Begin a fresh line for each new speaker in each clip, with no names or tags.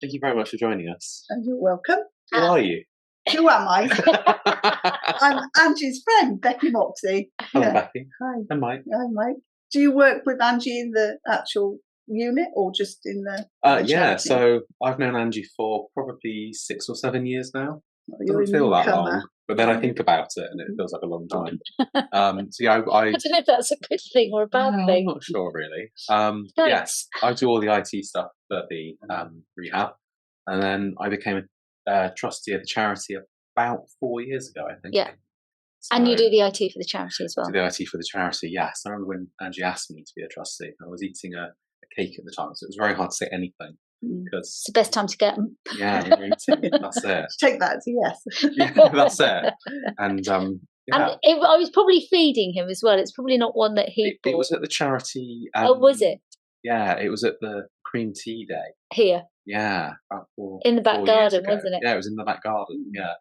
Thank you very much for joining us.
You're welcome.
Who are you?
Who am I? I'm Angie's friend, Beckey Moxey.
Hello, Becky.
Hi.
I'm Mike.
Hi, Mike. Do you work with Angie in the actual unit or just in the
Yeah,
charity?
so I've known Angie for probably 6 or 7 years now.
You're
Doesn't feel that long, but then I think about it and it feels like a long time. So yeah,
I don't know if that's a good thing or a bad thing.
I'm not sure really. Yes, I do all the IT stuff for the rehab, and then I became a trustee of the charity about 4 years ago, I think.
Yeah.
So,
And you do the IT for the charity as well?
Do the IT for the charity, yes. I remember when Angie asked me to be a trustee. I was eating a cake at the time, so it was very hard to say anything. Because
it's the best time to get them.
Yeah, when you're eating, that's it.
Take that as a yes.
Yeah, that's it. And yeah.
And I was probably feeding him as well. It's probably not one that he bought.
It was at the charity.
Oh, was it?
Yeah, it was at the cream tea day.
Here?
Yeah.
In the back garden, wasn't it?
Yeah, it was in the back garden, yeah.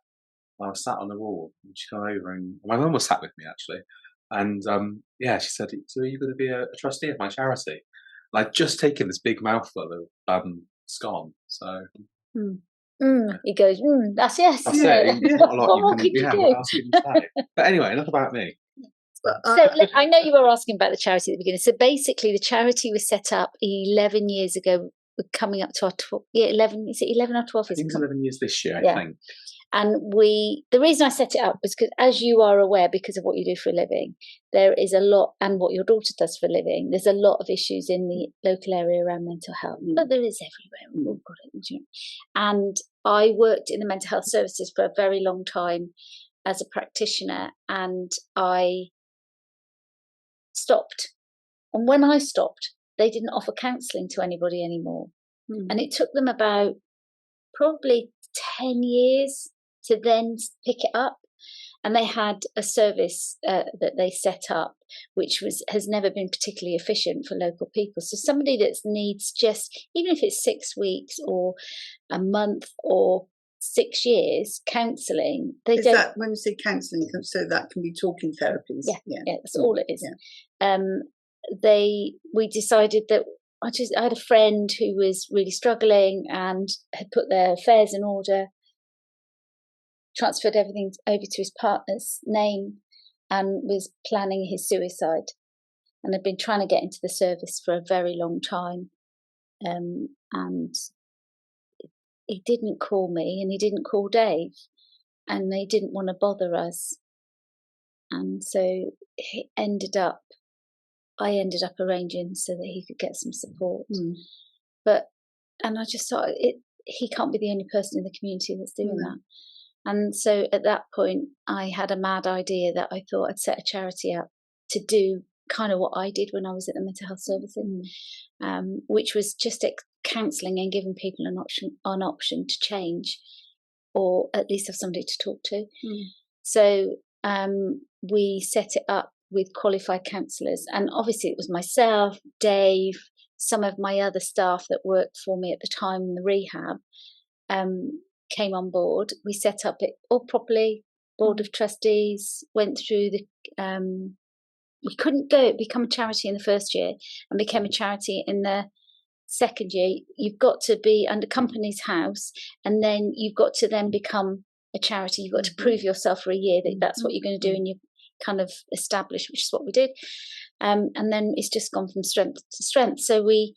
I was sat on the wall and she came over and my mum was sat with me actually. And yeah, she said, so are you going to be a trustee of my charity? And I'd just taken this big mouthful of scone. So
he goes, that's yes.
That's it. There's not a lot
what could you do?
What else can you say? But anyway, enough about me.
So I know you were asking about the charity at the beginning. So basically the charity was set up 11 years ago. We're coming up to our 11, is it 11 or 12?
I think it's 11 years this year,
yeah.
I think.
And the reason I set it up was because, as you are aware, because of what you do for a living, there is a lot, and what your daughter does for a living, there's a lot of issues in the local area around mental health, but there is everywhere. We've all got it. And I worked in the mental health services for a very long time as a practitioner, and I stopped. And when I stopped, they didn't offer counselling to anybody anymore. And it took them about probably 10 years to then pick it up, and they had a service that they set up which has never been particularly efficient for local people. So somebody that needs just, even if it's 6 weeks or a month or 6 years counselling,
is that when you say counselling, so that can be talking therapies?
Yeah, that's all it is. We decided that I had a friend who was really struggling and had put their affairs in order, transferred everything over to his partner's name, and was planning his suicide. And had been trying to get into the service for a very long time. And he didn't call me, and he didn't call Dave, and they didn't want to bother us. And so I ended up arranging so that he could get some support. And I just thought, he can't be the only person in the community that's doing that. And so at that point, I had a mad idea that I thought I'd set a charity up to do kind of what I did when I was at the mental health services, which was just counselling and giving people an option to change, or at least have somebody to talk to. So we set it up with qualified counsellors, and obviously it was myself, Dave, some of my other staff that worked for me at the time in the rehab came on board. We set up it all properly, board of trustees, went through we couldn't become a charity in the first year and became a charity in the second year. You've got to be under Companies House, and then you've got to then become a charity. You've got to prove yourself for a year that that's what you're going to do, and you kind of establish, which is what we did. And then it's just gone from strength to strength. So we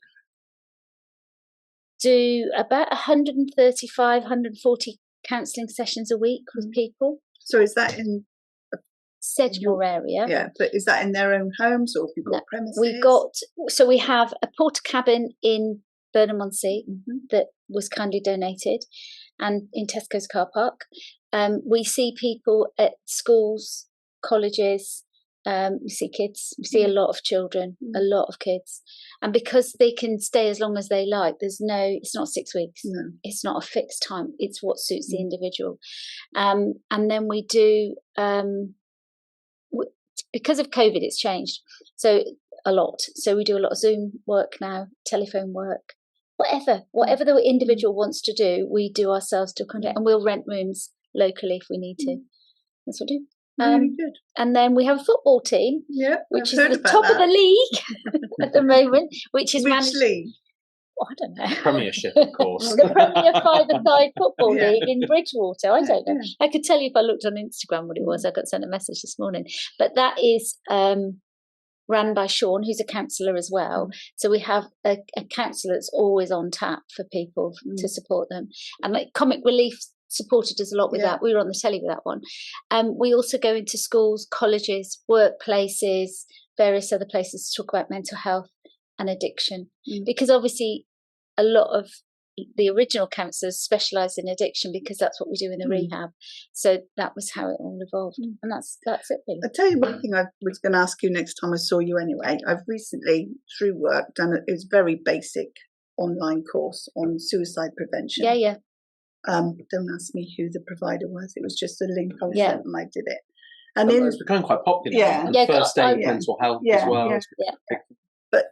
do about 135, 140 counselling sessions a week with people.
So is that in
Sedgemoor area?
Yeah, but is that in their own homes, or have you got premises?
We have a porter cabin in Burnham-on-Sea that was kindly donated, and in Tesco's car park. We see people at schools, colleges. We see kids. We see a lot of children, a lot of kids, and because they can stay as long as they like, it's not 6 weeks. It's not a fixed time. It's what suits the individual. And then we do, because of COVID, it's changed so a lot. So we do a lot of Zoom work now, telephone work, whatever the individual wants to do, we do ourselves to contact, and we'll rent rooms locally if we need to. That's what we do.
Really good.
And then we have a football team, which is the top of the league at the moment, which is
Which league?
I don't know.
Premiership, of course.
The Premier Five-a-Side Football
Yeah.
League in Bridgewater. I don't know.
Yeah.
I could tell you if I looked on Instagram what it was. I got sent a message this morning. But that is run by Sean, who's a counsellor as well. So we have a counsellor that's always on tap for people to support them. And like Comic Relief supported us a lot with that. We were on the telly with that one. We also go into schools, colleges, workplaces, various other places to talk about mental health and addiction. Because obviously a lot of the original counsellors specialise in addiction because that's what we do in the rehab. So that was how it all evolved. And that's it really.
I'll tell you one thing I was going to ask you next time I saw you anyway. I've recently, through work, done it was very basic online course on suicide prevention.
Yeah.
Don't ask me who the provider was. It was just a link I was
Yeah.
sent and I did it. And
It's becoming quite popular.
Yeah.
And
Yeah,
first aid,
yeah.
mental health
Yeah,
as well.
yeah. But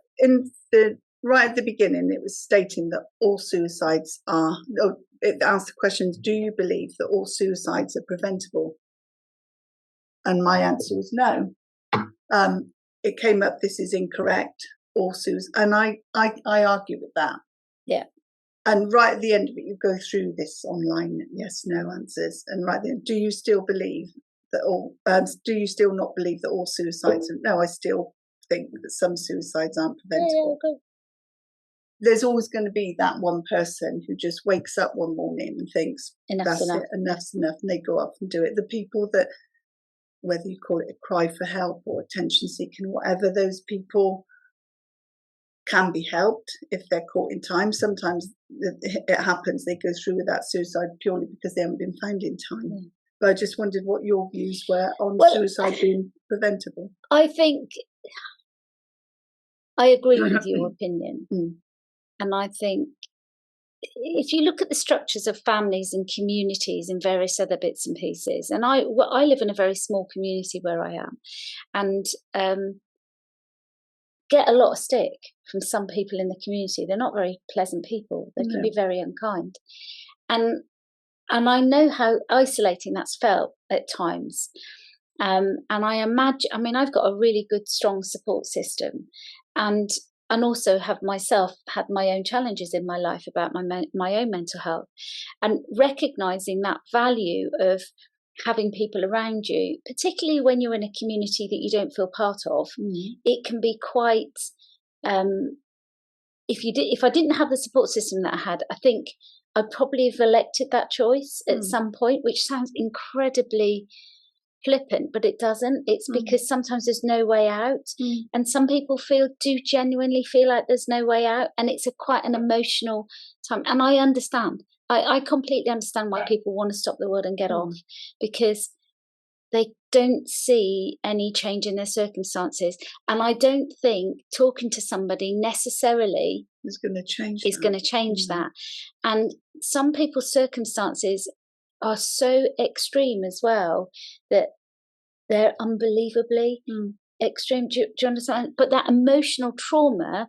right at the beginning, it was stating that all suicides are. It asked the questions: do you believe that all suicides are preventable? And my answer was no. It came up, this is incorrect. All suicides, and I argue with that.
Yeah.
And right at the end of it, you go through this online yes, no answers. And right then, do you still believe that all? Do you still not believe that all suicides? No, I still think that some suicides aren't preventable.
Yeah,
There's always going to be that one person who just wakes up one morning and thinks,
enough's enough.
Enough's enough, and they go off and do it. The people that, whether you call it a cry for help or attention seeking, whatever, those people can be helped if they're caught in time. Sometimes it happens, they go through with that suicide purely because they haven't been found in time. But I just wondered what your views were on suicide being preventable.
I think I agree with your opinion. And I think if you look at the structures of families and communities and various other bits and pieces, and I live in a very small community where I am, and get a lot of stick from some people in the community. They're not very pleasant people. They can be very unkind. And I know how isolating that's felt at times. And I imagine, I mean, I've got a really good, strong support system, and also have myself had my own challenges in my life about my own mental health, and recognizing that value of having people around you, particularly when you're in a community that you don't feel part of. It can be quite. If I didn't have the support system that I had, I think I'd probably have elected that choice at some point, which sounds incredibly flippant, but it doesn't. It's because sometimes there's no way out, and some people do genuinely feel like there's no way out, and it's quite an emotional time. And I understand. I completely understand why people want to stop the world and get off, because they don't see any change in their circumstances. And I don't think talking to somebody necessarily
is going to change
that. And some people's circumstances are so extreme as well that they're unbelievably extreme. Do you understand? But that emotional trauma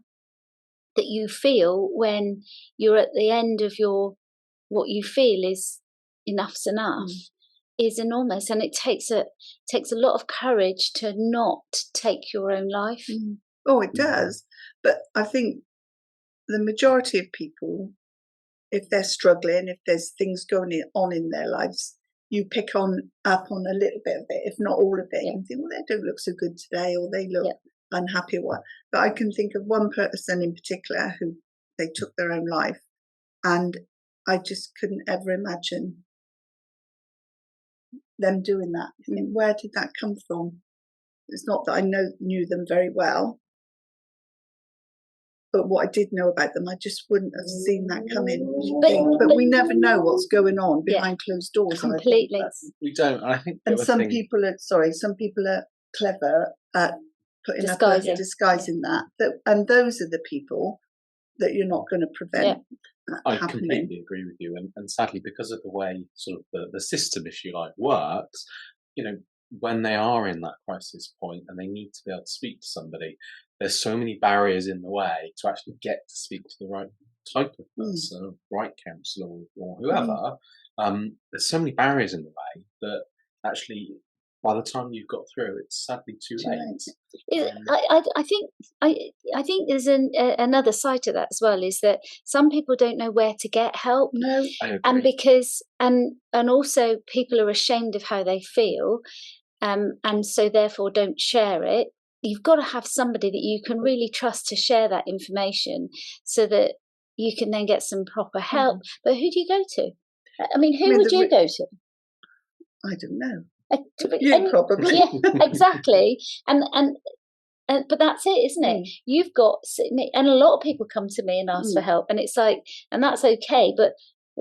that you feel when you're at the end of what you feel is enough's enough is enormous, and it takes a lot of courage to not take your own life.
Oh, it does. But I think the majority of people, if they're struggling, if there's things going on in their lives, you pick up on a little bit of it, if not all of it. You think, well, they don't look so good today, or they look unhappy or what. But I can think of one person in particular who they took their own life, and I just couldn't ever imagine them doing that. I mean, where did that come from? It's not that I knew them very well, but what I did know about them, I just wouldn't have seen that coming. But we never know what's going on behind closed doors.
Completely,
we don't. I think,
and some people are clever at putting disguising that, and those are the people that you're not going to prevent.
I completely agree with you, and sadly, because of the way sort of the system, if you like, works, when they are in that crisis point and they need to be able to speak to somebody, there's so many barriers in the way to actually get to speak to the right type of person, right counsellor or whoever. There's so many barriers in the way that actually by the time you've got through, it's sadly too late.
I think there's another side to that as well, is that some people don't know where to get help.
No,
I agree.
And because and also people are ashamed of how they feel, and so therefore don't share it. You've got to have somebody that you can really trust to share that information, so that you can then get some proper help. But who do you go to? I mean, who would you go to?
I don't know.
You
probably.
Yeah, exactly. And but that's it, isn't it? You've got, and a lot of people come to me and ask for help, and it's like, and that's okay, but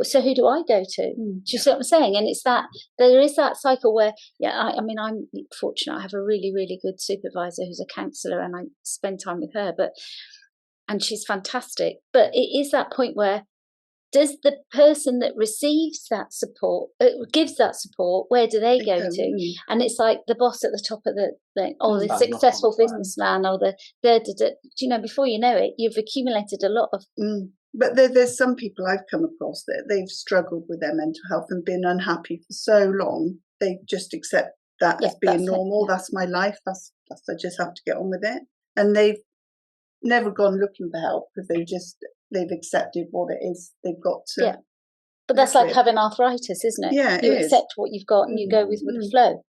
so who do I go to? Do you see what I'm saying? And it's that there is that cycle where, I mean, I'm fortunate. I have a really, really good supervisor who's a counsellor, and I spend time with her. And she's fantastic. But it is that point where, does the person that receives that support, gives that support, where do they go to? And it's like the boss at the top of the thing, or the successful businessman, or you know, before you know it, you've accumulated a lot of.
But there's some people I've come across that they've struggled with their mental health and been unhappy for so long, they just accept that as being normal. That's my life. That's I just have to get on with it. And they've never gone looking for help, because they've accepted what it is. They've got to.
Yeah. But that's like having arthritis, isn't it?
Yeah,
you accept what you've got and you go with the flow.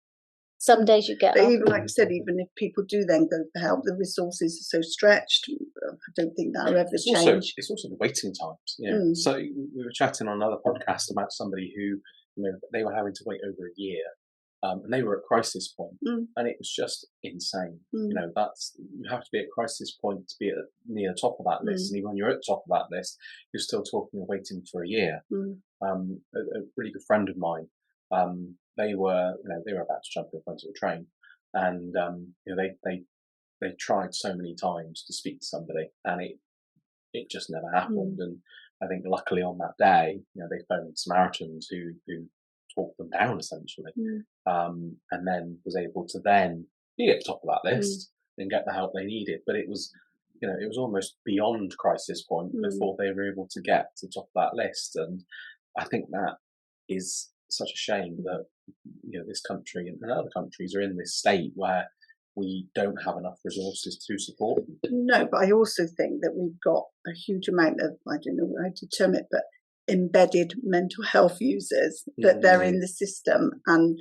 Some days you get.
But even like I said, even if people do then go for help, the resources are so stretched. I don't think that'll ever change.
It's also the waiting times. You know? So we were chatting on another podcast about somebody who, you know, they were having to wait over a year, and they were at crisis point, and it was just insane. You know, you have to be at crisis point to be near the top of that list, and even when you're at the top of that list, you're still talking of waiting for a year. A really good friend of mine. They were about to jump in front of a train, and you know, they tried so many times to speak to somebody, and it just never happened. And I think luckily on that day, you know, they phoned Samaritans who talked them down essentially, and then was able to then be at the top of that list and get the help they needed. But it was, you know, it was almost beyond crisis point before they were able to get to the top of that list. And I think that is such a shame that, you know, this country and other countries are in this state where we don't have enough resources to support them.
No, but I also think that we've got a huge amount of, I don't know how to term it, but embedded mental health users, that they're in the system, and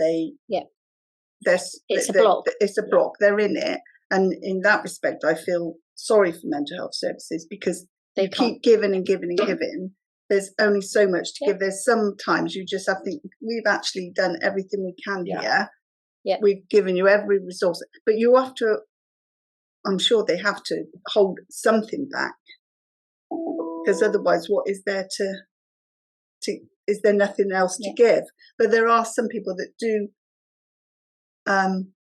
it's a block. It's a block. They're in it, and in that respect, I feel sorry for mental health services, because they keep giving and giving and giving. There's only so much to give. There's sometimes you just have to think, we've actually done everything we can here. Yeah. We've given you every resource, but you have to, I'm sure they have to hold something back, because otherwise what is there to is there nothing else to give? But there are some people that do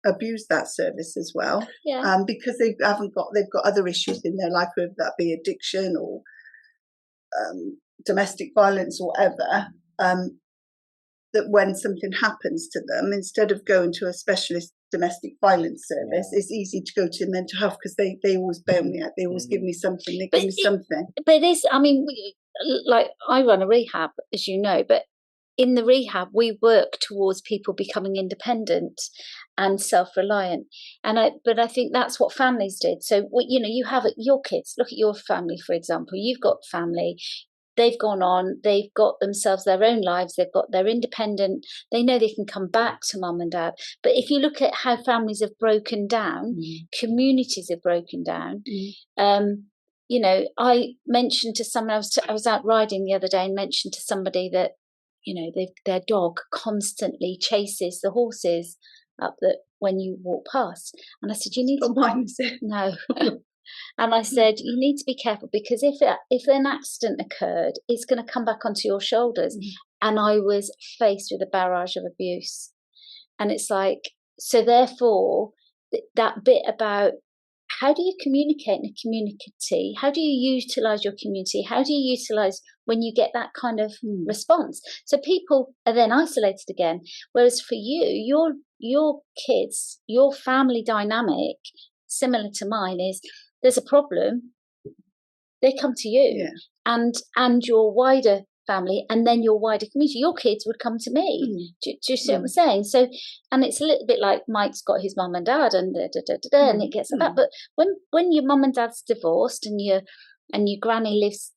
abuse that service as well, because they've got other issues in their life, whether that be addiction or domestic violence or whatever, that when something happens to them, instead of going to a specialist domestic violence service, it's easy to go to mental health, because they always bail me out. They always give me something. They give me something.
But it is, I mean, like I run a rehab, as you know, but in the rehab, we work towards people becoming independent and self-reliant. But I think that's what families did. So, you know, you have your kids. Look at your family, for example. You've got family. They've gone on, they've got themselves their own lives, they're independent, they know they can come back to mum and dad. But if you look at how families have broken down, communities have broken down. You know, I mentioned to someone, I was out riding the other day and mentioned to somebody that, you know, their dog constantly chases the horses up when you walk past. And I said, you need to...
mine, is it?
No. And I said, you need to be careful, because if an accident occurred, it's going to come back onto your shoulders. And I was faced with a barrage of abuse. And it's like, so therefore, that bit about how do you communicate in a community? How do you utilise your community? How do you utilise when you get that kind of response? So people are then isolated again. Whereas for you, your kids, your family dynamic, similar to mine, is there's a problem, they come to you, and your wider family, and then your wider community. Your kids would come to me. Do you see what I'm saying? So, and it's a little bit like Mike's got his mum and dad, and and it gets like that. But when your mum and dad's divorced, and your granny lives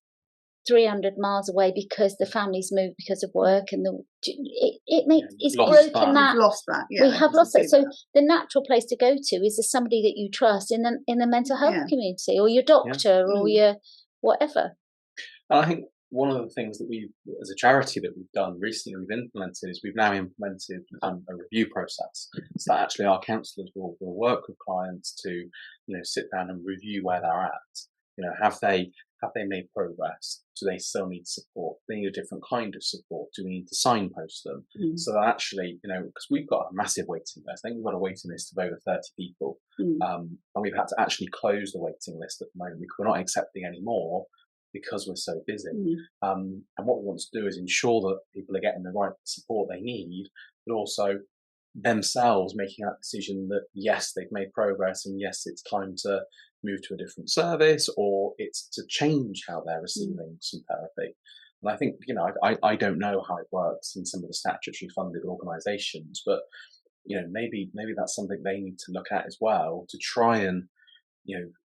300 miles away because the family's moved because of work, and it's broken that.
We've lost that. Yeah,
we have lost it. So the natural place to go to is somebody that you trust in the mental health community, or your doctor, or your whatever.
And I think one of the things that we, as a charity, that we've done recently, we've implemented, is we've now implemented a review process. So that actually our counsellors will work with clients to, sit down and review where they're at. Have they made progress? Do they still need support? Do they need a different kind of support? Do we need to signpost them? So that actually, because we've got a massive waiting list. I think we've got a waiting list of over 30 people. And we've had to actually close the waiting list at the moment. We're not accepting any more because we're so busy. And what we want to do is ensure that people are getting the right support they need, but also themselves making that decision that yes, they've made progress, and yes, it's time to move to a different service, or it's to change how they're receiving some therapy. And I think, I don't know how it works in some of the statutory funded organisations, but maybe that's something they need to look at as well, to try and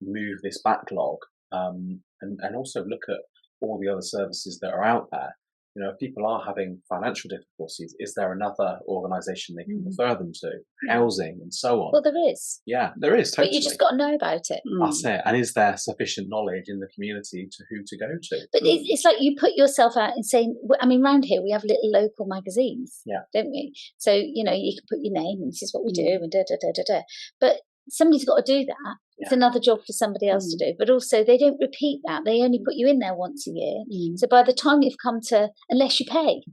move this backlog, and also look at all the other services that are out there. If people are having financial difficulties, is there another organisation they can refer them to? Housing and so on.
Well, there is.
Yeah, there is, totally.
But you just got to know about it.
That's it. And is there sufficient knowledge in the community to who to go to?
But it's like you put yourself out and saying, round here we have little local magazines, don't we? So, you can put your name and this is what we do and da. But somebody's got to do that. It's another job for somebody else to do. But also they don't repeat that. They only put you in there once a year. So by the time you've come to, unless you pay.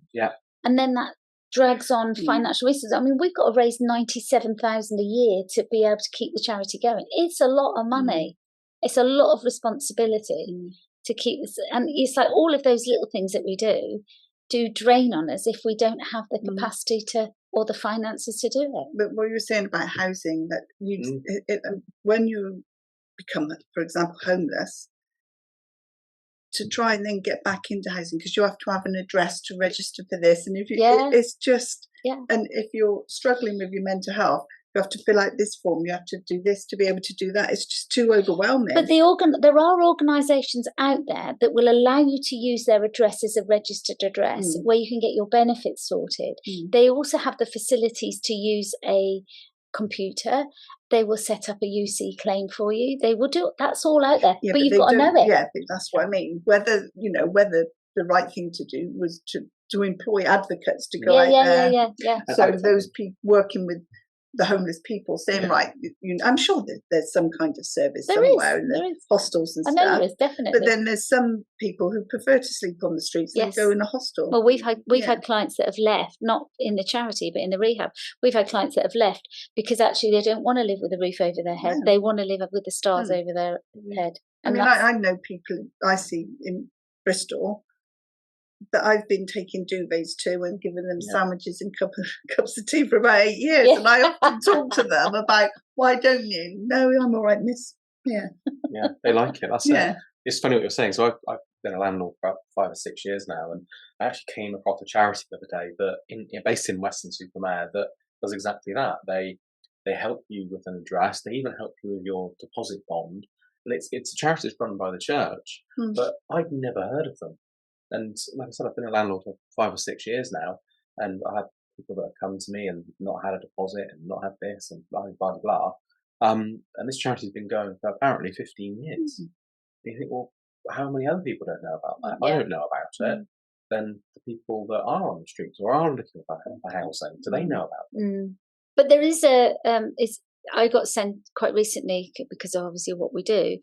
And then that drags on financial resources. We've got to raise 97,000 a year to be able to keep the charity going. It's a lot of money. It's a lot of responsibility to keep this. And it's like all of those little things that we do drain on us if we don't have the capacity to, or the finances to do it.
But what you were saying about housing, that when you become, for example, homeless, to try and then get back into housing, because you have to have an address to register for this, and if you, it's just, and if you're struggling with your mental health, you have to fill out this form, you have to do this to be able to do that. It's just too overwhelming.
But there are organisations out there that will allow you to use their address as a registered address, where you can get your benefits sorted. They also have the facilities to use a computer. They will set up a UC claim for you. They will do, that's all out there, but you've got to know it.
Yeah, that's what I mean. Whether the right thing to do was to employ advocates to go out there. So those people working with the homeless people saying, right, I'm sure that there's some kind of service somewhere in the hostels and stuff.
I know there is, definitely.
But then there's some people who prefer to sleep on the streets and go in a hostel.
Well, we've had clients that have left, not in the charity, but in the rehab. We've had clients that have left because actually they don't want to live with a roof over their head. They want to live with the stars over their head. And
I know people I see in Bristol that I've been taking duvets to and giving them sandwiches and cups of tea for about 8 years. And I often talk to them about, why don't you? No, I'm all right, miss. Yeah,
they like it. That's it. It's funny what you're saying. So I've been a landlord for about 5 or 6 years now, and I actually came across a charity the other day that based in Weston-super-Mare that does exactly that. They help you with an address. They even help you with your deposit bond. And it's a charity that's run by the church, but I'd never heard of them. And like I said, I've been a landlord for 5 or 6 years now, and I have people that have come to me and not had a deposit and not had this and blah, blah, blah. And this charity's been going for apparently 15 years. And you think, well, how many other people don't know about that? If I don't know about it, then the people that are on the streets or are looking for housing, do they know about it?
But there is I got sent quite recently, because of obviously what we do,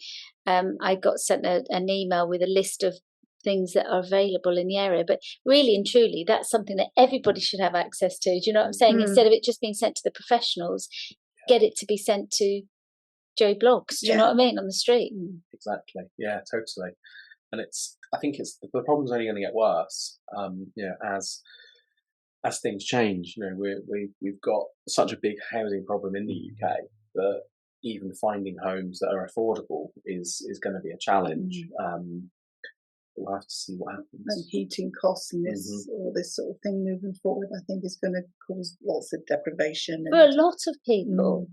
I got sent an email with a list of things that are available in the area, but really and truly that's something that everybody should have access to. Do you know what I'm saying? Instead of it just being sent to the professionals, get it to be sent to Joe Blogs. Do you know what I mean? On the street.
Exactly. Yeah, totally. And I think the problem's only going to get worse. As things change, we've got such a big housing problem in the UK that even finding homes that are affordable is going to be a challenge. we'll have to see what happens.
And heating costs and this, all this sort of thing moving forward, I think is going to cause lots of deprivation.
For a lot of people.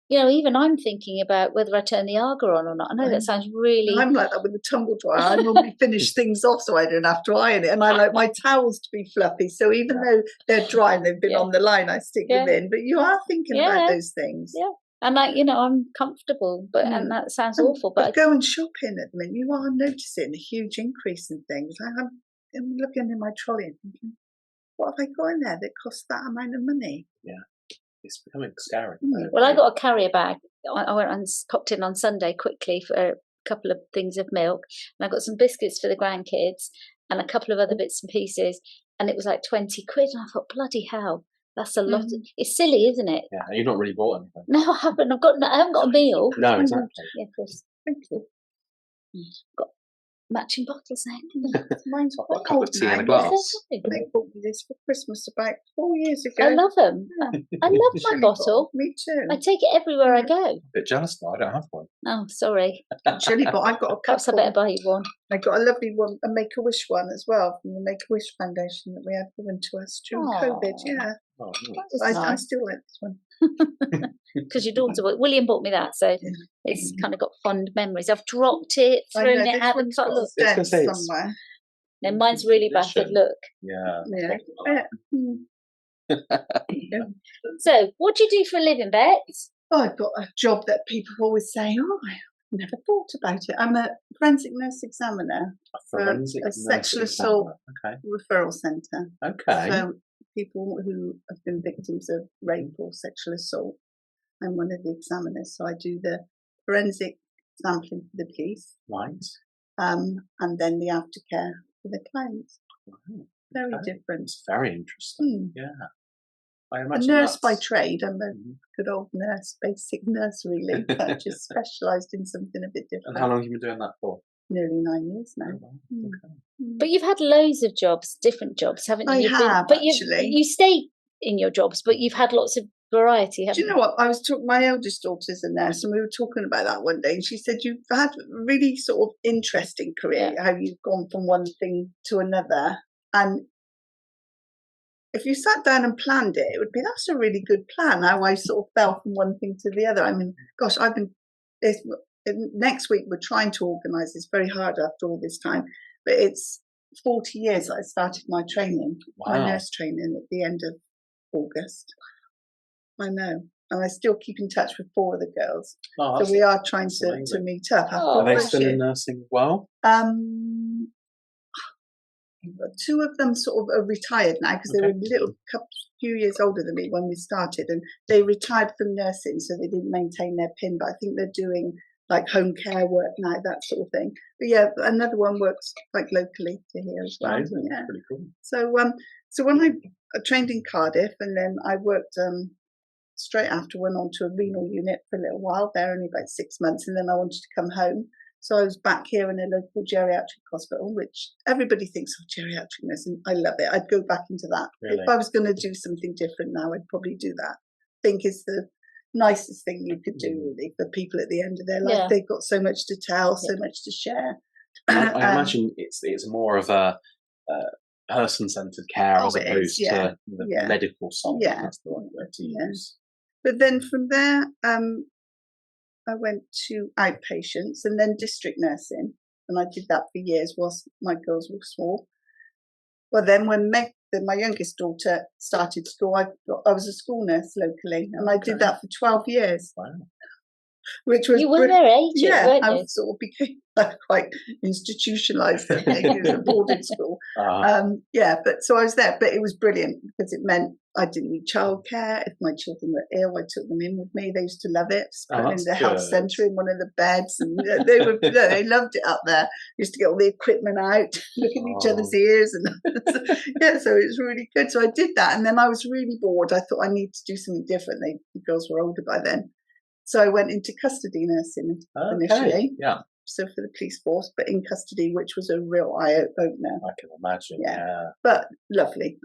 You know, even I'm thinking about whether I turn the Arga on or not. I know that sounds really...
I'm like that with the tumble dryer. I normally finish things off so I don't have to iron it. And I like my towels to be fluffy. So even though they're dry and they've been on the line, I stick them in. But you are thinking about those things.
Yeah. And like, you know, I'm comfortable, but and that sounds awful. But
going shopping at the minute, you are noticing a huge increase in things. I'm looking in my trolley and thinking, what have I got in there that costs that amount of money?
Yeah. It's becoming scary.
Well, I got a carrier bag. I went and popped in on Sunday quickly for a couple of things of milk, and I got some biscuits for the grandkids and a couple of other bits and pieces, and it was like 20 quid. And I thought, bloody hell, that's a lot. It's silly, isn't it?
Yeah, you've not really bought anything.
No, I haven't. I haven't got a meal.
No, exactly.
Yeah, of course. Thank you. Got matching bottles then.
Mine's
got a cup of tea and a glass.
They bought me this for Christmas about 4 years ago.
I love them. I love my bottle.
Me too.
I take it everywhere I go.
A bit jealous though, I don't have one.
Oh, sorry.
Chilly, but I've got a couple.
Perhaps I better buy you one.
I got a lovely one, a Make-A-Wish one as well, from the Make-A-Wish Foundation that we had given to us during COVID. Yeah.
Oh,
I still like this one.
Because your daughter, William bought me that, so it's kind of got fond memories. I've dropped it, thrown it out, and got look.
Somewhere.
No, mine's really bad. Look.
Yeah.
So, what do you do for a living, Beck?
Oh, I've got a job that people always say, oh, I never thought about it. I'm a forensic nurse examiner for a sexual assault referral centre.
Okay.
So people who have been victims of rape or sexual assault, I'm one of the examiners. So I do the forensic sampling for the police.
Right.
And then the aftercare for the clients.
Wow.
Very different.
It's very interesting. Yeah. I imagine
a nurse by trade. I'm a good old nurse, basic nurse really, but just specialised in something a bit different.
And how long have you been doing that for?
Nearly 9 years now.
Oh, wow. Okay.
But you've had loads of jobs, different jobs, haven't you?
I have,
but
actually.
You stay in your jobs, but you've had lots of variety, haven't you?
Do you know what? I was talking, my eldest daughter's a nurse, and we were talking about that one day, and she said, you've had a really sort of interesting career, how you've gone from one thing to another. And if you sat down and planned it, it would be, that's a really good plan, how I sort of fell from one thing to the other. I mean, gosh, next week we're trying to organise, it's very hard after all this time, but it's 40 years I started my training, my nurse training at the end of August. I know. And I still keep in touch with 4 of the girls. So we are trying to meet up.
Are they still in nursing as well?
2 of them sort of are retired now because they were a few years older than me when we started, and they retired from nursing, so they didn't maintain their PIN. But I think they're doing like home care work now, that sort of thing. But yeah, another one works like locally to here as well. Yeah,
pretty cool.
So when I trained in Cardiff, and then I worked straight after, went on to a renal unit for a little while there, only about 6 months, and then I wanted to come home. So I was back here in a local geriatric hospital, which everybody thinks of geriatric nursing. I love it. I'd go back into that. Really? If I was going to do something different now, I'd probably do that. I think it's the nicest thing you could do, really, for people at the end of their life. Yeah. They've got so much to tell, so much to share.
I imagine it's more of a person-centred care as opposed to the medical side.
Yeah.
That's the right way to use.
But then from there, I went to outpatients and then district nursing, and I did that for years whilst my girls were small. Well, then when my youngest daughter started school, I was a school nurse locally, and I did that for 12 years.
Wow.
Which was
you were their agent, weren't you?
I sort of became quite institutionalised. I think it was a boarding school. But so I was there, but it was brilliant because it meant I didn't need childcare. If my children were ill, I took them in with me. They used to love it. Put them in the health centre in one of the beds, and they loved it up there. Used to get all the equipment out, look at each other's ears, and so it was really good. So I did that, and then I was really bored. I thought I need to do something different. The girls were older by then. So I went into custody nursing initially.
Yeah.
So for the police force, but in custody, which was a real eye-opener.
I can imagine, yeah.
But lovely.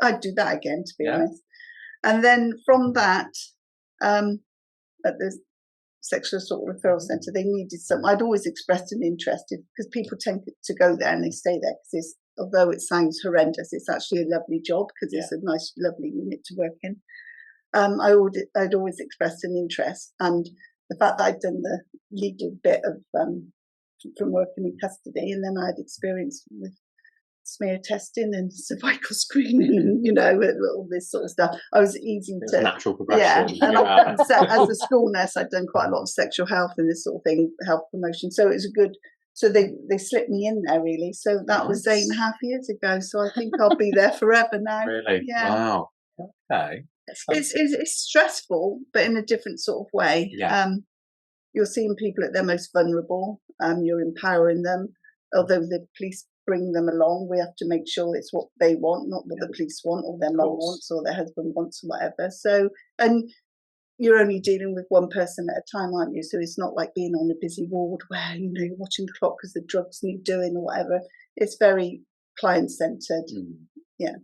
I'd do that again, to be honest. And then from that, at the sexual assault referral centre. They needed some. I'd always expressed an interest because people tend to go there and they stay there because although it sounds horrendous, it's actually a lovely job because it's a nice, lovely unit to work in. I'd always expressed an interest, and the fact that I'd done the legal bit of from working in custody, and then I had experience with smear testing and cervical screening and, you know, all this sort of stuff. I was easy to
natural progression.
Yeah, and I've done, as a school nurse, I'd done quite a lot of sexual health and this sort of thing, health promotion. So it was a good. So they slipped me in there really. So that was 8.5 years ago. So I think I'll be there forever now.
Really?
Yeah.
Wow. Okay.
It's stressful, but in a different sort of way.
Yeah.
You're seeing people at their most vulnerable. You're empowering them. Although the police bring them along, we have to make sure it's what they want, not what the police want or their mum wants or their husband wants or whatever. So, and you're only dealing with one person at a time, aren't you? So it's not like being on a busy ward where, you know, you're watching the clock because the drugs need doing or whatever. It's very client-centred. Yeah.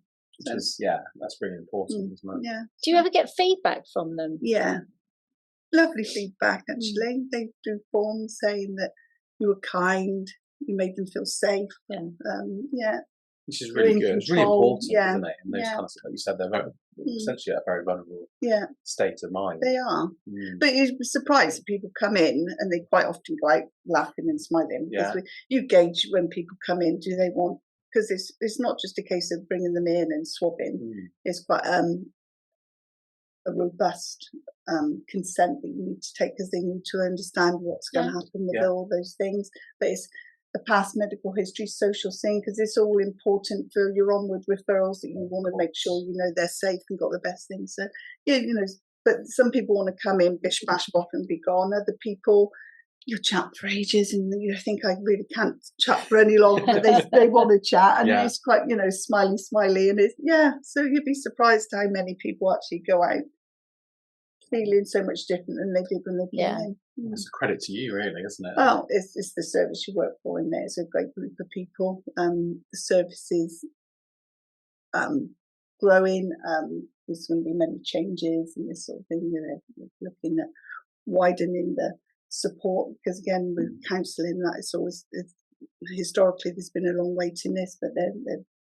That's really important, isn't it?
Yeah.
Do you ever get feedback from them?
Yeah. Lovely feedback, actually. They do forms saying that you were kind, you made them feel safe.
Yeah.
Which is really good. It's really important, isn't it? And those kind of, like you said, they're essentially at a very vulnerable state of mind.
They are. But you'd be surprised if people come in and they quite often go out laughing and smiling. Because you gauge when people come in, do they want, because it's not just a case of bringing them in and swabbing. It's quite a robust consent that you need to take because they need to understand what's going to happen with all those things. But it's a past medical history, social thing, because it's all important for your onward referrals that you want to make sure, you know, they're safe and got the best things. So, yeah, you know, but some people want to come in, bish, bash, bop and be gone. Other people, you chat for ages and you think I really can't chat for any longer, but they want to chat. And it's quite, you know, smiley. And it's, so you'd be surprised how many people actually go out feeling so much different than they did when they came in.
It's a credit to you, really, isn't it?
Well, it's the service you work for in there. It's a great group of people. The service is growing. There's going to be many changes and this sort of thing. You know, looking at widening the support because, again, with counselling, that is always historically there's been a long waiting list, but they're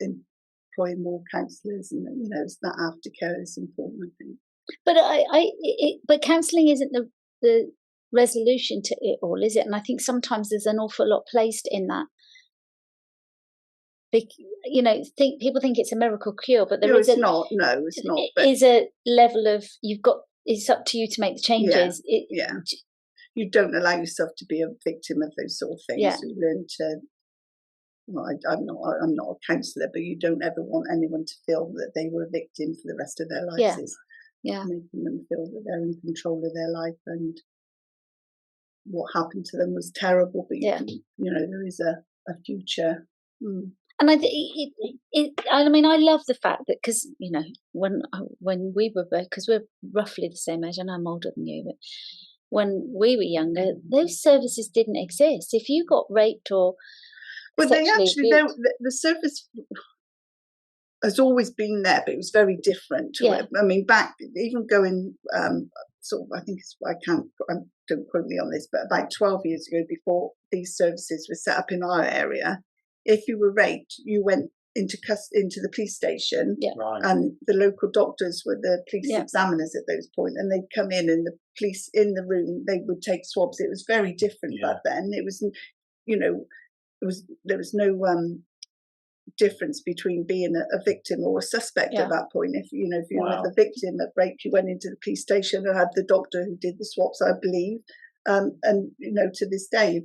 employing more counsellors, and you know, it's that aftercare is important, I think.
But but counselling isn't the resolution to it all, is it? And I think sometimes there's an awful lot placed in that. You know, people think it's a miracle cure, but there is
not. No, it's not.
It is a level of it's up to you to make the changes.
You don't allow yourself to be a victim of those sort of things. You learn to. Well, I'm not a counsellor, but you don't ever want anyone to feel that they were a victim for the rest of their lives. Making them feel that they're in control of their life and what happened to them was terrible, but you know, there is a future.
And I mean, I love the fact that, because, you know, when we were, because we're roughly the same age, and I'm older than you, but when we were younger, those services didn't exist. If you got raped or
the service has always been there, but it was very different. I mean, back even going sort of, I think don't quote me on this, but about 12 years ago, before these services were set up in our area, if you were raped, you went into the police station, and the local doctors were the police examiners at those points, and they'd come in, and the police in the room, they would take swabs. It was very different back then. It was, you know, there was no difference between being a victim or a suspect at that point. If you were the victim of rape, you went into the police station and had the doctor who did the swabs, I believe. And you know, to this day,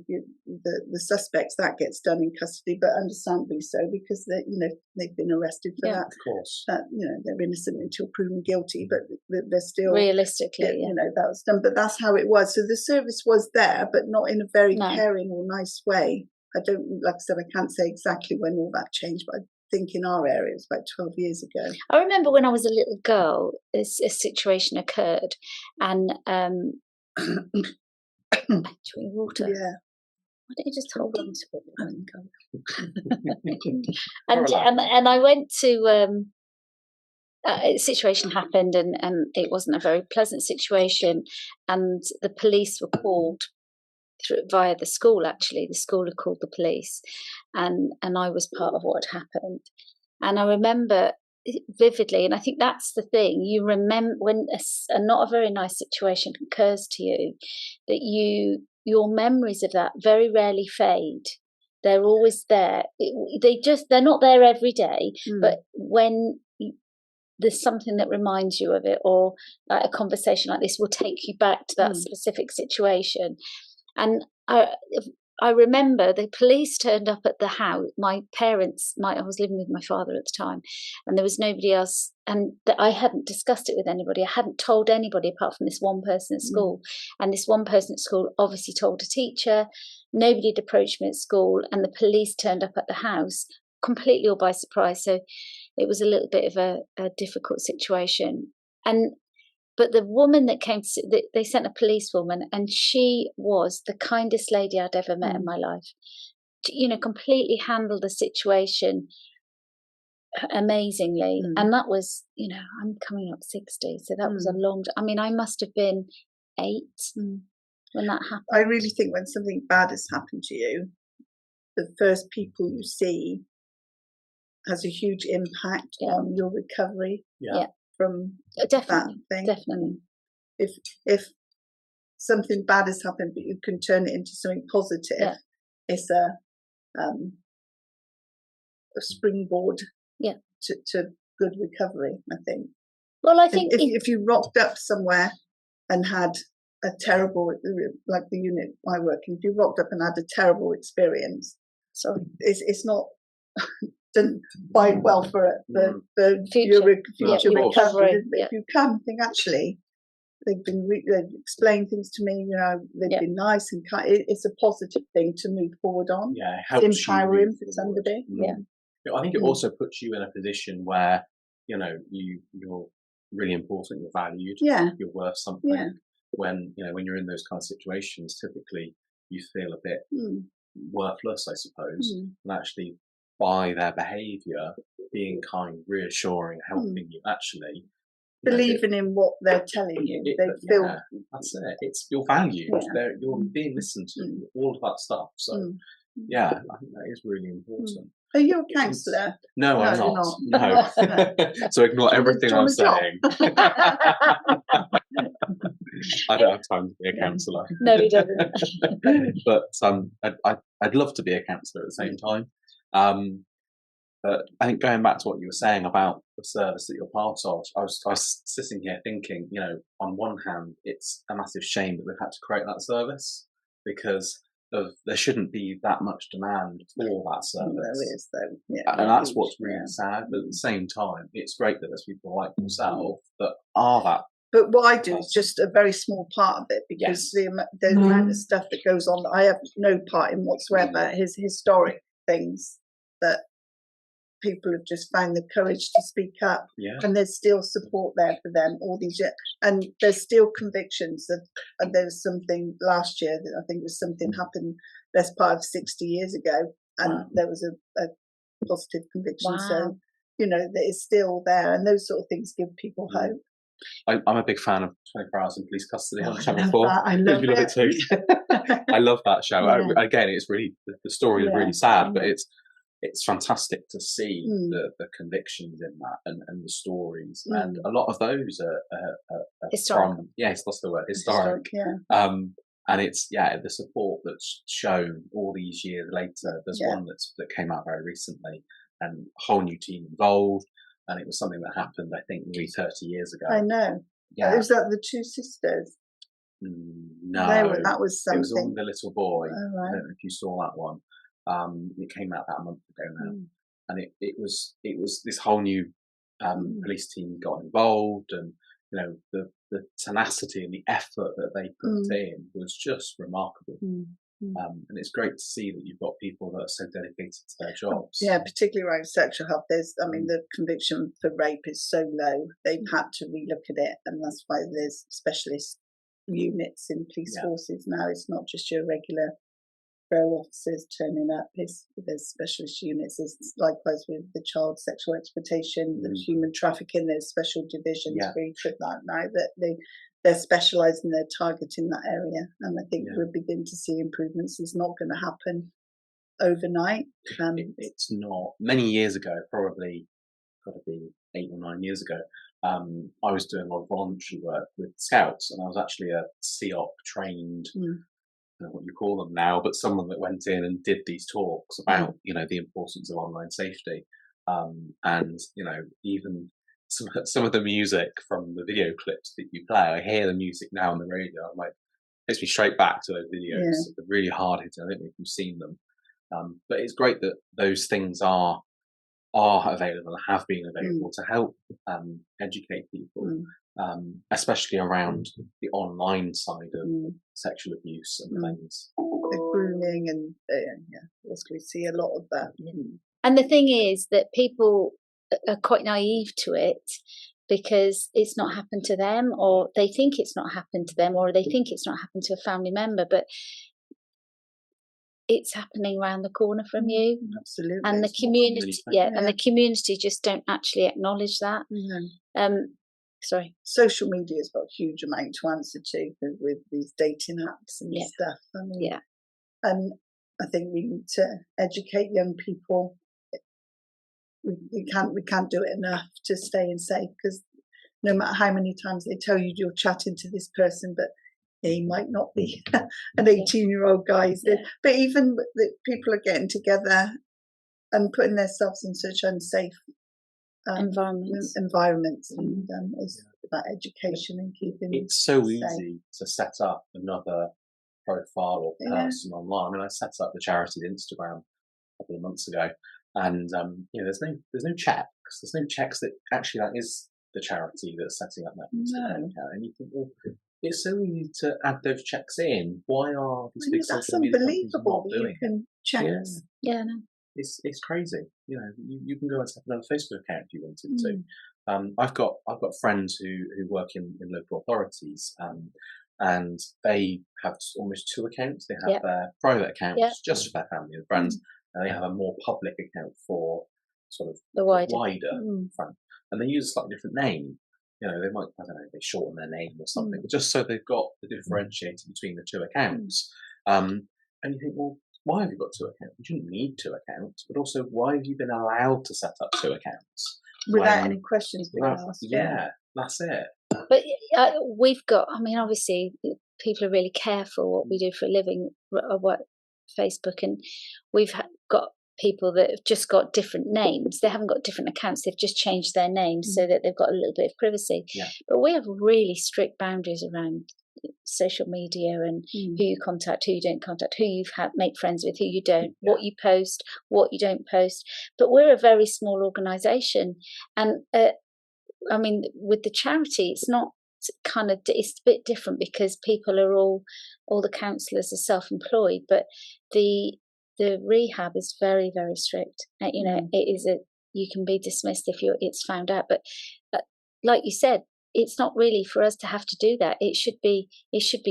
the suspects, that gets done in custody, but understandably so, because they've been arrested for that.
Of course,
you know, they're innocent until proven guilty, but they're still
realistically,
you know, that was done. But that's how it was. So the service was there, but not in a very caring or nice way. I don't, like I said, I can't say exactly when all that changed, but I think in our area it was about 12 years ago.
I remember when I was a little girl, a situation occurred, and drinking water. Why don't you just hold on to it? And I went to situation happened, and it wasn't a very pleasant situation, and the police were called via the school. Actually, the school had called the police, and I was part of what had happened. And I remember vividly, and I think that's the thing, you remember when a not a very nice situation occurs to you, that your memories of that very rarely fade. They're always there. They're not there every day, but when there's something that reminds you of it, or like a conversation like this will take you back to that specific situation. And I remember the police turned up at the house. I was living with my father at the time, and there was nobody else. And I hadn't discussed it with anybody. I hadn't told anybody apart from this one person at school. And this one person at school obviously told a teacher. Nobody had approached me at school, and the police turned up at the house completely all by surprise. So it was a little bit of a difficult situation. But the woman that came, they sent a policewoman, and she was the kindest lady I'd ever met in my life. Completely handled the situation amazingly. And that was, I'm coming up 60, so that was a long. I mean, I must have been 8 when that happened.
I really think when something bad has happened to you, the first people you see has a huge impact on your recovery.
Yeah.
From
definitely,
that thing.
Definitely.
If something bad has happened, but you can turn it into something positive, it's a springboard to good recovery, I think.
Well, I think
if you rocked up somewhere and had a terrible, like the unit I work in, if you rocked up and had a terrible experience, it's not didn't bide well for your future recovery. If you come, think actually they've explained things to me. They've been nice and kind. It's a positive thing to move forward on.
Yeah, it helps.
It's empowering for somebody.
I think it also puts you in a position where you're really important. You're valued.
Yeah,
you're worth something. Yeah. When you're in those kind of situations, typically you feel a bit worthless, I suppose, and actually. By their behaviour, being kind, reassuring, helping you, actually
believing in what they're telling you. They feel
that's it. It's you're valued. You're being listened to. All of that stuff. So I think that is really important.
Are you a counsellor?
No, I'm not. No. So ignore everything I'm saying. I don't have time to be a counsellor.
No, he doesn't.
But I'd love to be a counsellor at the same time. But I think going back to what you were saying about the service that you're part of, I was sitting here thinking, on one hand, it's a massive shame that we've had to create that service because there shouldn't be that much demand for that service.
There is, though. Yeah,
and that's what's really sad. But at the same time, it's great that there's people like yourself that are that.
But what I do is just a very small part of it because the amount of stuff that goes on, I have no part in whatsoever. His historic things that people have just found the courage to speak up, and there's still support there for them all these years, and there's still convictions and there was something last year that I think was something happened best part of 60 years ago, and there was a positive conviction. So that is still there, and those sort of things give people hope.
I'm a big fan of 24 Hours in Police Custody on Channel 4.
I love it
too. I love that show. Again, it's really the story is really sad, but it's fantastic to see the convictions in that and the stories, and a lot of those are
historic.
That's the word, historic. And it's the support that's shown all these years later. There's one that came out very recently, and a whole new team involved. And it was something that happened, I think, nearly 30 years ago.
I know. Yeah. Was that the two sisters?
No.
That was something.
It was on The Little Boy.
Oh, right.
I don't know if you saw that one. It came out about a month ago now. And it was this whole new police team got involved, and the tenacity and the effort that they put in was just remarkable. And it's great to see that you've got people that are so dedicated to their jobs.
Yeah, particularly around sexual health. The conviction for rape is so low. They've had to relook at it, and that's why there's specialist units in police forces now. It's not just your regular referral officers turning up. There's specialist units. There's likewise with the child sexual exploitation, the human trafficking. There's special divisions for each of that now that they're specialising, they're targeting that area. And I think we'll begin to see improvements. It's not going to happen overnight.
It's not. Many years ago, probably got to be 8 or 9 years ago, I was doing a lot of voluntary work with Scouts, and I was actually a COP trained, I don't know what you call them now, but someone that went in and did these talks about, the importance of online safety. And, even some of the music from the video clips that you play, I hear the music now on the radio, I'm like, it takes me straight back to those videos. They're really hard hitting. I don't know if you've seen them. But it's great that those things are available, have been available to help educate people, especially around the online side of sexual abuse and things.
The grooming and we see a lot of that.
And the thing is that people are quite naive to it because it's not happened to them, or they think it's not happened to them, or they think it's not happened to a family member, but it's happening around the corner from you.
Absolutely.
And the community, and the community just don't actually acknowledge that. Sorry.
Social media has got a huge amount to answer to with these dating apps and stuff. And I think we need to educate young people. We can't do it enough to stay safe, because no matter how many times they tell you you're chatting to this person, but he might not be an 18-year-old guy. But even the people are getting together and putting themselves in such unsafe environments. And it's about education and keeping.
It's so easy to set up another profile or person online. I mean, I set up the charity's Instagram a couple of months ago, and there's no checks. There's no checks that actually that is the charity that's setting up that Instagram account. And you think, well, it's so easy to add those checks in. Why are these big social media companies not doing it?
Checks.
Yeah, no.
It's crazy. You can go and set another Facebook account if you wanted to. I've got friends who work in local authorities, and they have almost 2 accounts. They have their private account just for their family and friends, and they have a more public account for sort of the wider front. And they use a slightly different name. They might, I don't know, they shorten their name or something, but just so they've got the differentiator between the 2 accounts. And you think, well, why have you got 2 accounts? You shouldn't need 2 accounts, but also why have you been allowed to set up 2 accounts?
Without any questions being asked.
Yeah, that's it.
But we've got, I mean, obviously, people are really careful what we do for a living, what Facebook, and we've got people that have just got different names. They haven't got different accounts. They've just changed their names so that they've got a little bit of privacy. But we have really strict boundaries around social media and who you contact, who you don't contact, who you make friends with, who you don't, what you post, what you don't post. But we're a very small organisation, and I mean, with the charity, it's not it's a bit different because people are all the counsellors are self-employed, but the rehab is very, very strict. It is you can be dismissed if it's found out. But like you said, it's not really for us to have to do that. It should be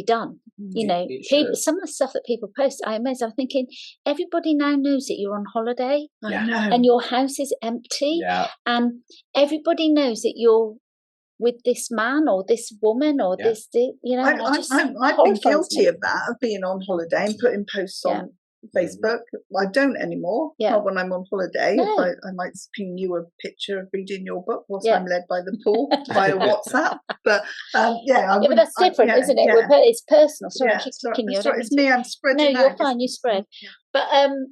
done. Some of the stuff that people post, I'm thinking everybody now knows that you're on holiday, and your house is empty, and everybody knows that you're with this man or this woman or this.
I've been guilty of that, of being on holiday and putting posts on Facebook. I don't anymore. Not when I'm on holiday.
No.
I might ping you a picture of reading your book whilst I'm led by the pool via WhatsApp. But
but that's different, isn't it? It's personal. Sorry, I keep talking you.
It's me. I'm spreading.
No, you're fine. You spread. But I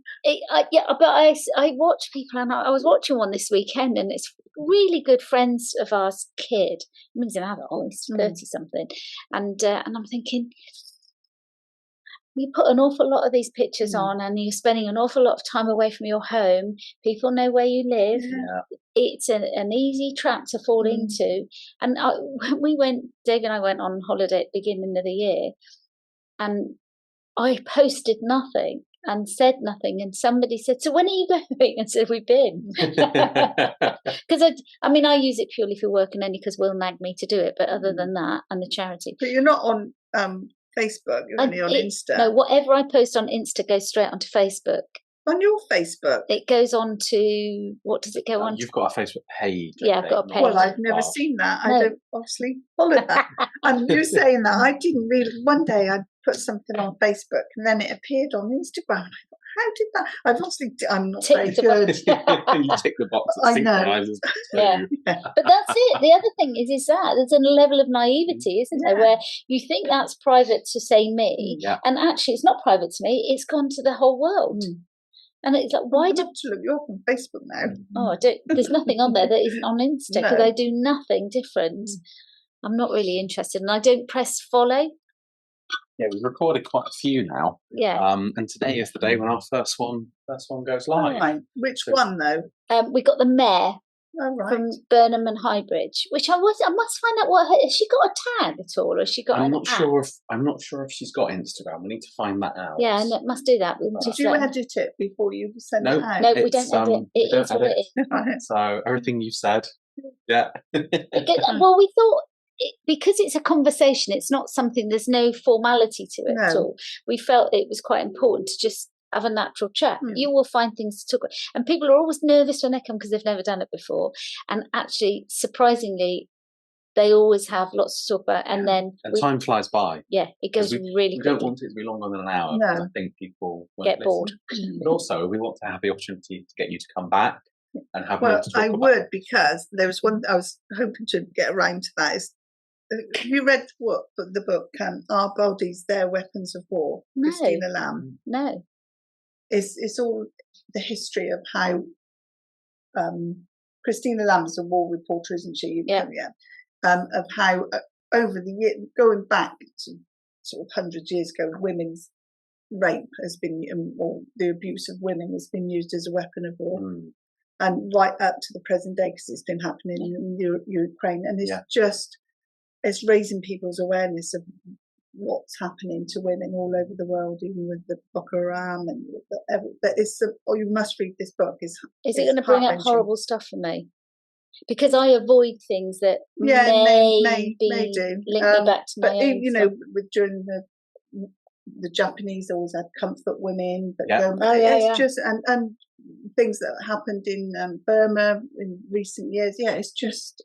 watch people, and I was watching one this weekend, and it's really good friends of ours' kid. I mean, he's an adult. He's 30 something, and I'm thinking, you put an awful lot of these pictures on, and you're spending an awful lot of time away from your home. People know where you live. It's an easy trap to fall into. And Dave and I went on holiday at the beginning of the year, and I posted nothing and said nothing, and somebody said, "So when are you going?" I said, "We've been." Because I use it purely for work and only because Will nagged me to do it, but other than that, and the charity.
But you're not on Facebook. You're only on Insta.
No, whatever I post on Insta goes straight onto Facebook.
On your Facebook?
It goes on to, what does it go on to?
You've got a Facebook page.
Yeah, I've got a page.
Well, I've never seen that.
No.
I don't obviously follow that. And you saying that, I didn't really. One day I put something on Facebook and then it appeared on Instagram. And I thought, how did that? I'm not very good.
You tick the box that synchronizes.
Yeah. But that's it. The other thing is that there's a level of naivety, isn't there, where you think that's private to, say, me, and actually it's not private to me. It's gone to the whole world. And it's like, why do
you look? You're up on Facebook now?
Oh, there's nothing on there that isn't on Insta, because I do nothing different. I'm not really interested, and I don't press follow.
Yeah, we've recorded quite a few now.
Yeah.
And today is the day when our first one goes live.
Right. Which one though?
We got the mayor from Burnham and Highbridge, which I must find out has she got a tag at all, or has she got?
I'm not sure if she's got Instagram. We need to find that out.
Yeah, and it must do that.
Did you edit it before you send it out?
No, we don't edit. It is what it is.
So everything you said,
well, we thought, because it's a conversation, it's not something, there's no formality to it at all. We felt it was quite important to just have a natural chat. You will find things to talk about. And people are always nervous when they come because they've never done it before. And actually, surprisingly, they always have lots to talk about. And then
time flies by.
Yeah, it goes really quickly.
We don't want it to be longer than an hour.
No.
I think people
get bored.
But also, we want to have the opportunity to get you to come back and have more to talk about.
Would, because there was one I was hoping to get around to that. Is have you read the book Our Bodies, Their Weapons of War?
No.
Christina Lamb.
No.
It's all the history of how Christina Lamb is a war reporter, isn't she?
Yeah.
Of how over the year, going back to sort of hundreds of years ago, women's rape has been, or the abuse of women has been used as a weapon of war, and right up to the present day, because it's been happening in Ukraine, and it's raising people's awareness of what's happening to women all over the world, even with the Boko Haram and but you must read this book. Is it
going to bring up horrible stuff for me? Because I avoid things that may do link me back to my own stuff.
During the Japanese always had comfort women, but just and things that happened in Burma in recent years. Yeah, it's just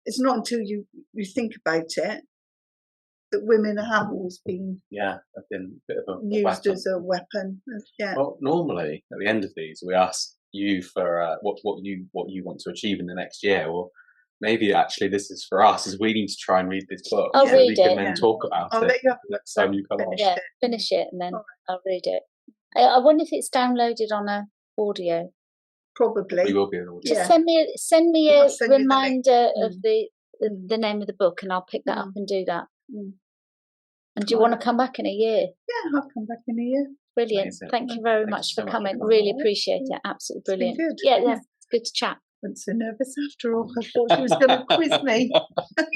it's not until you think about it that women have always been
have been a bit of a
used
weapon.
as a weapon.
Well, normally at the end of these, we ask you for what you want to achieve in the next year, or maybe actually this is for us, is we need to try and read this book
so
we can then talk about it.
I'll let you have a look.
So you come on.
Finish it and then I'll read it. I wonder if it's downloaded on a audio.
Probably.
We will be an audio.
Just send me a reminder of the name of the book, and I'll pick that up and do that. And do you want to come back in a year?
Yeah, I'll come back in a year.
Brilliant.
Amazing.
Thank you very much for coming. Really appreciate it. Absolutely brilliant.
Good.
Yeah, it's good to chat.
I wasn't so nervous after all. I thought she was going to quiz me.